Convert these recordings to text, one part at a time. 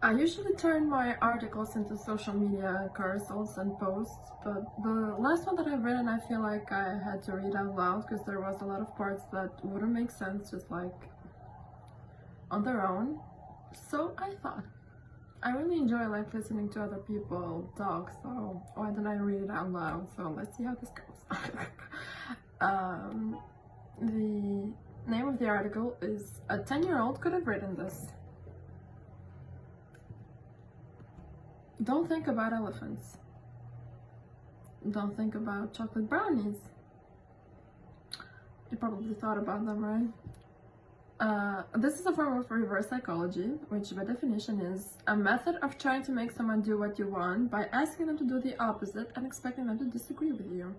I usually turn my articles into social media carousels and posts, but the last one that I've written, I feel like I had to read out loud because there was a lot of parts that wouldn't make sense just like on their own. So I thought, I really enjoy like listening to other people talk, so why don't I read it out loud? So let's see how this goes. The name of the article is "A 10-year-old could have written this." Don't think about elephants. Don't think about chocolate brownies. You probably thought about them, right? This is a form of reverse psychology, which by definition is a method of trying to make someone do what you want by asking them to do the opposite and expecting them to disagree with you.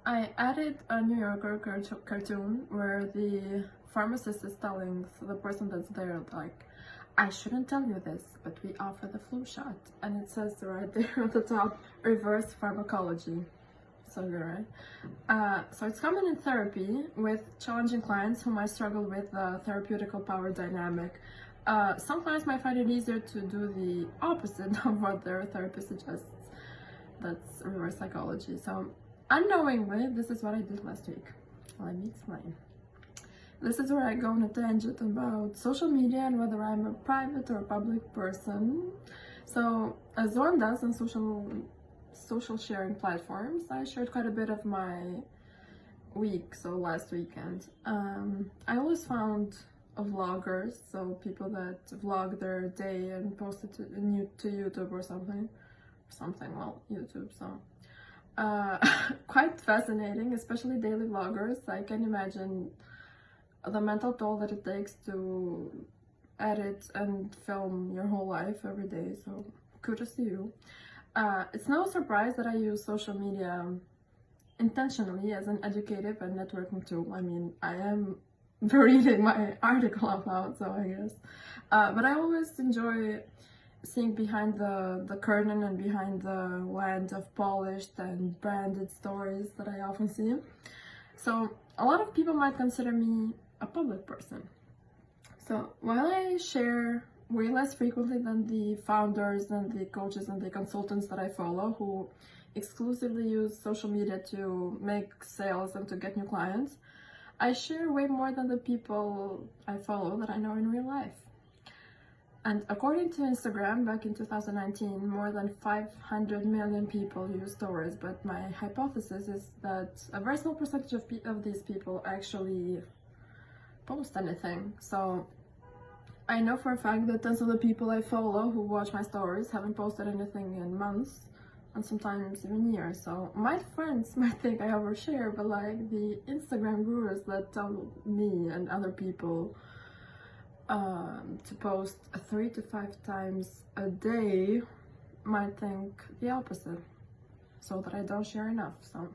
I added a New Yorker cartoon where the pharmacist is telling the person that's there, like, I shouldn't tell you this, but we offer the flu shot. And it says right there at the top, reverse pharmacology. So good, right? So it's common in therapy with challenging clients who might struggle with the therapeutical power dynamic. Some clients might find it easier to do the opposite of what their therapist suggests. That's reverse psychology. So unknowingly, this is what I did last week. Let me explain. This is where I go on a tangent about social media and whether I'm a private or a public person. So, as one does on social sharing platforms, I shared quite a bit of my week, so last weekend. I always found vloggers, so people that vlog their day and post it to YouTube or something, well, YouTube, so. Quite fascinating, especially daily vloggers. I can imagine the mental toll that it takes to edit and film your whole life every day, so kudos to you. It's no surprise that I use social media intentionally as an educative and networking tool. I mean, I am reading my article out loud, so I guess. But I always enjoy seeing behind the curtain and behind the land of polished and branded stories that I often see. So a lot of people might consider me a public person. So while I share way less frequently than the founders and the coaches and the consultants that I follow, who exclusively use social media to make sales and to get new clients, I share way more than the people I follow that I know in real life. And according to Instagram, back in 2019, more than 500 million people use stories, but my hypothesis is that a very small percentage of these people actually post anything. So I know for a fact that tons of the people I follow who watch my stories haven't posted anything in months and sometimes even years. So my friends might think I overshare, but like the Instagram gurus that tell me and other people to post 3 to 5 times a day might think the opposite, so that I don't share enough. So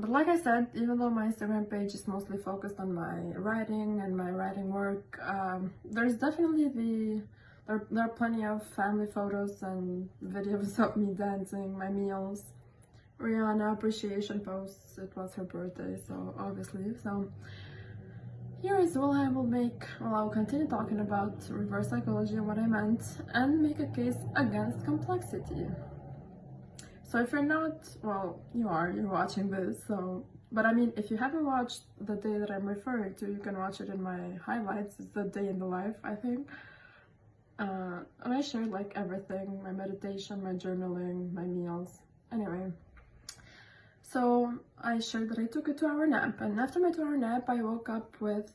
but like I said, even though my Instagram page is mostly focused on my writing and my writing work, there's definitely there are plenty of family photos and videos of me dancing, my meals, Rihanna appreciation posts. It was her birthday, so obviously. So here is what I will continue talking about reverse psychology and what I meant, and make a case against complexity. So if you're not, well, you're watching this, so, but I mean, if you haven't watched the day that I'm referring to, you can watch it in my highlights. It's the day in the life, I think. And I shared like everything, my meditation, my journaling, my meals, anyway. So I shared that I took a 2-hour nap, and after my 2-hour nap, I woke up with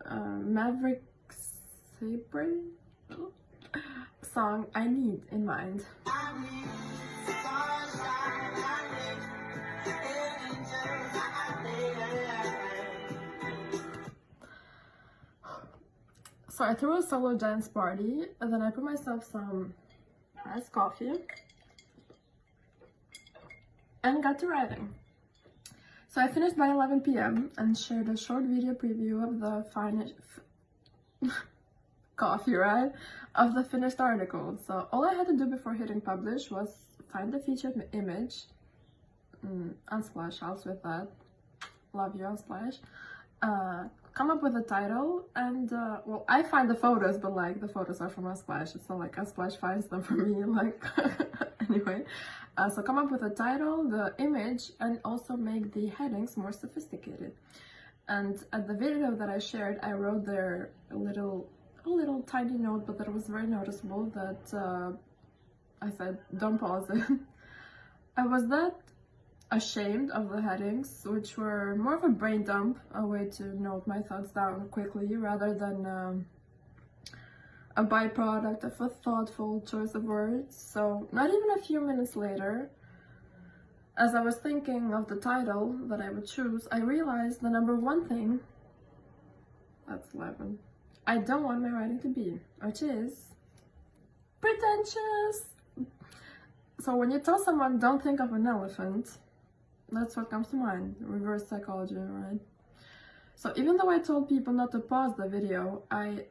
Maverick Sabre song I Need in mind. So I threw a solo dance party, and then I put myself some iced coffee and got to writing. So I finished by 11 p.m. and shared a short video preview of the of the finished article. So all I had to do before hitting publish was find the featured image, unsplash house with that, love you Unsplash, come up with a title, and well, I find the photos, but like the photos are from Unsplash. It's not like Unsplash finds them for me, like anyway. So come up with a title, the image, and also make the headings more sophisticated. And at the video that I shared, I wrote there a little tiny note, but that was very noticeable, that I said, don't pause it. I was that ashamed of the headings, which were more of a brain dump, a way to note my thoughts down quickly, rather than a byproduct of a thoughtful choice of words. So not even a few minutes later, as I was thinking of the title that I would choose, I realized the number one thing, that's 11, I don't want my writing to be, which is pretentious. So when you tell someone, don't think of an elephant, that's what comes to mind, reverse psychology, right? So even though I told people not to pause the video, I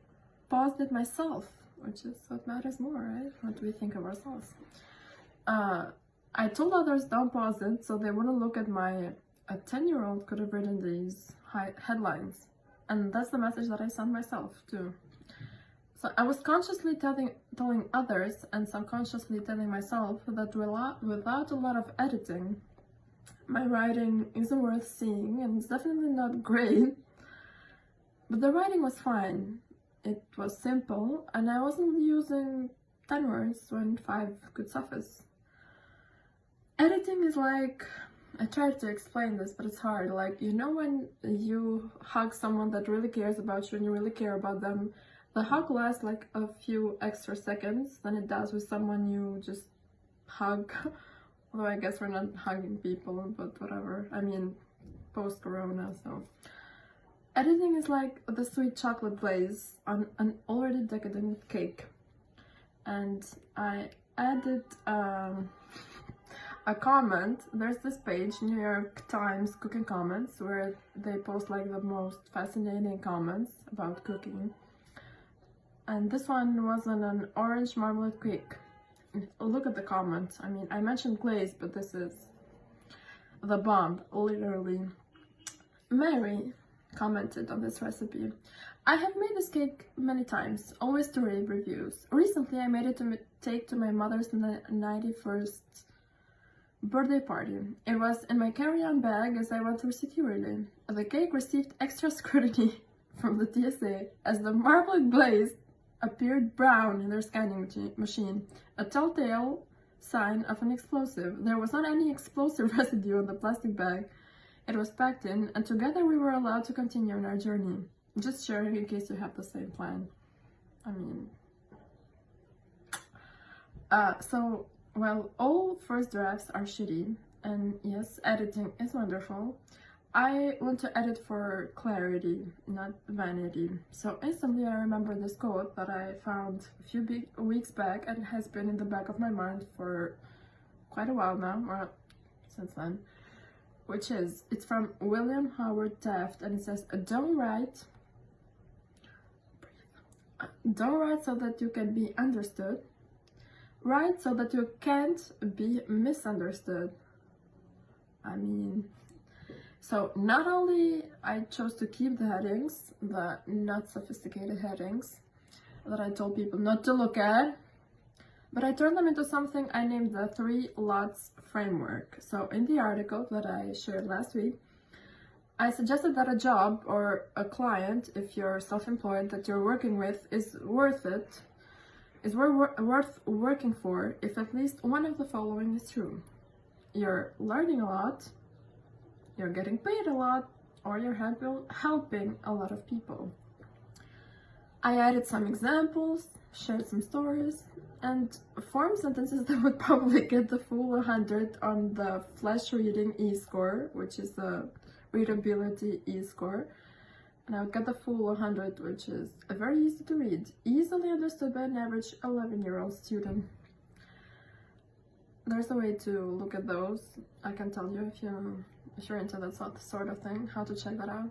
paused it myself, which is what matters more, right? What we think of ourselves. I told others don't pause it, so they wouldn't look at a 10-year-old could have written these headlines. And that's the message that I sent myself too. So I was consciously telling others and subconsciously telling myself that without a lot of editing, my writing isn't worth seeing, and it's definitely not great. But the writing was fine. It was simple, and I wasn't using 10 words when 5 could suffice. Editing is like, I tried to explain this, but it's hard. Like, you know when you hug someone that really cares about you and you really care about them, the hug lasts like a few extra seconds than it does with someone you just hug. Although I guess we're not hugging people, but whatever. I mean, post-corona, so. Editing is like the sweet chocolate glaze on an already decadent cake. And I added a comment. There's this page, NYTimes cooking comments, where they post like the most fascinating comments about cooking. And this one was on an orange marmalade cake. Look at the comment. I mean, I mentioned glaze, but this is the bomb, literally. Mary commented on this recipe. I have made this cake many times, always to rave reviews. Recently, I made it to take to my mother's 91st birthday party. It was in my carry-on bag as I went through security. The cake received extra scrutiny from the TSA as the marmalade glaze appeared brown in their scanning machine, a telltale sign of an explosive. There was not any explosive residue on the plastic bag it was packed in, and together we were allowed to continue on our journey. Just sharing in case you have the same plan. I mean, so, well, all first drafts are shitty, and yes, editing is wonderful. I want to edit for clarity, not vanity. So instantly I remember this quote that I found a few weeks back and has been in the back of my mind for quite a while now, or since then, which is, it's from William Howard Taft, and it says, don't write so that you can be understood. Write so that you can't be misunderstood. I mean, so not only I chose to keep the headings, the not sophisticated headings that I told people not to look at, but I turned them into something I named the 3 lots framework. So in the article that I shared last week, I suggested that a job or a client, if you're self-employed, that you're working with is worth working for if at least one of the following is true. You're learning a lot, you're getting paid a lot, or you're helping a lot of people. I added some examples, shared some stories, and formed sentences that would probably get the full 100 on the flash reading e-score, which is the readability e-score. And I would get the full 100, which is very easy to read, easily understood by an average 11-year-old student. There's a way to look at those. I can tell you if you're into that sort of thing, how to check that out.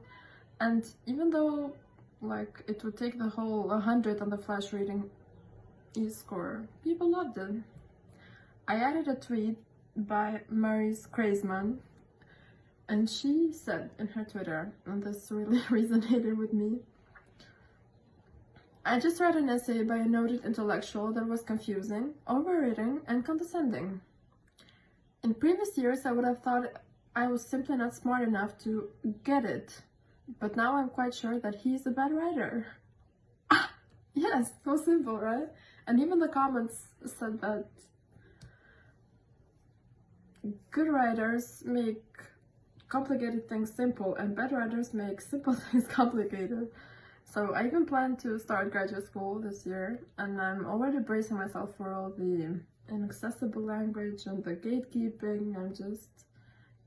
And even though like it would take the whole 100 on the flash reading e-score, people loved it. I added a tweet by Maurice Kreisman And she said in her Twitter, and this really resonated with me, I just read an essay by a noted intellectual that was confusing, overrating, and condescending. In previous years, I would have thought I was simply not smart enough to get it, but now I'm quite sure that he's a bad writer. Yes, so simple, right? And even the comments said that good writers make complicated things simple, and bad writers make simple things complicated. So I even plan to start graduate school this year, and I'm already bracing myself for all the inaccessible language and the gatekeeping. I'm just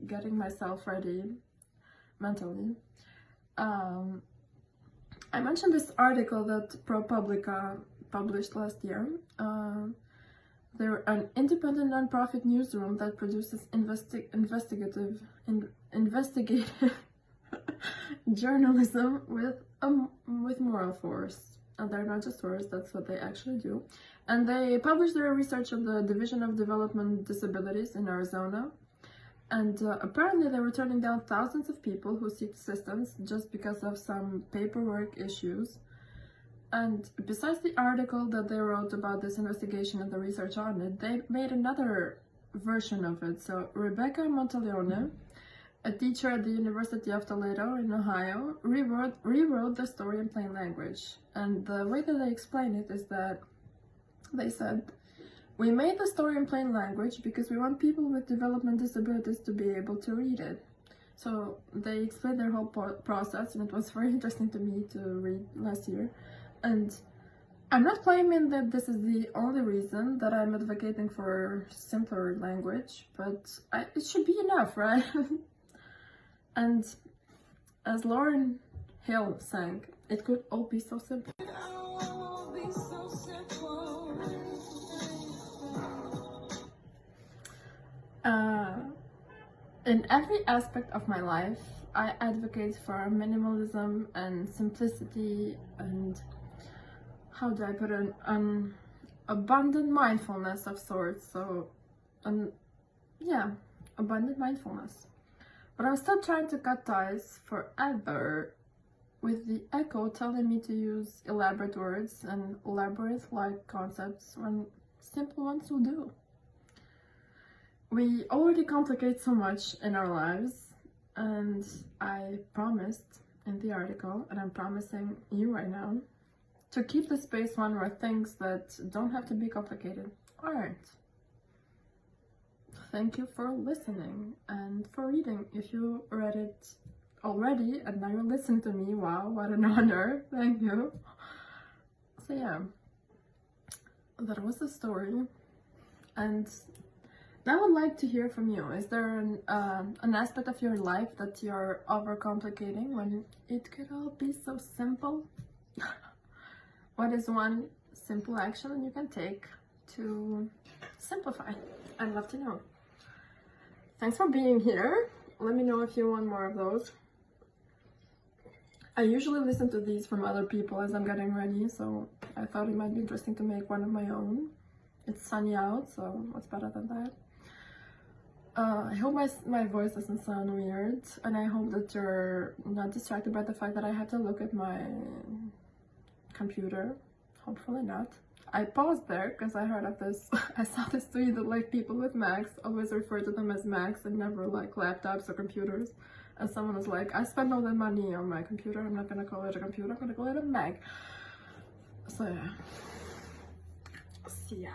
getting myself ready mentally. I mentioned this article that ProPublica published last year. They're an independent nonprofit newsroom that produces investigative journalism with moral force. And they're not just words, that's what they actually do. And they published their research on the Division of Development Disabilities in Arizona. And apparently they were turning down thousands of people who seek assistance just because of some paperwork issues. And besides the article that they wrote about this investigation and the research on it, they made another version of it. So Rebecca Monteleone, a teacher at the University of Toledo in Ohio, rewrote the story in plain language. And the way that they explain it is that they said, we made the story in plain language because we want people with development disabilities to be able to read it. So they explained their whole process, and it was very interesting to me to read last year. And I'm not claiming that this is the only reason that I'm advocating for simpler language, but it should be enough, right? And as Lauryn Hill sang, it could all be so simple. In every aspect of my life, I advocate for minimalism and simplicity and, how do I put it, an abundant mindfulness of sorts. So, yeah, abundant mindfulness. But I'm still trying to cut ties forever with the echo telling me to use elaborate words and labyrinth-like concepts when simple ones will do. We already complicate so much in our lives, and I promised in the article, and I'm promising you right now, to keep the space one where things that don't have to be complicated aren't. Thank you for listening and for reading. If you read it already and now you're listening to me, wow, what an honor. Thank you. So yeah, that was the story. And I would like to hear from you. Is there an aspect of your life that you're overcomplicating when it could all be so simple? What is one simple action that you can take to simplify? I'd love to know. Thanks for being here. Let me know if you want more of those. I usually listen to these from other people as I'm getting ready, so I thought it might be interesting to make one of my own. It's sunny out, so what's better than that? I hope my voice doesn't sound weird, and I hope that you're not distracted by the fact that I have to look at my computer. Hopefully not. I paused there because I heard of this. I saw this tweet that like people with Macs always refer to them as Macs and never like laptops or computers. And someone was like, I spend all that money on my computer, I'm not gonna call it a computer, I'm gonna call it a Mac. So yeah. See ya.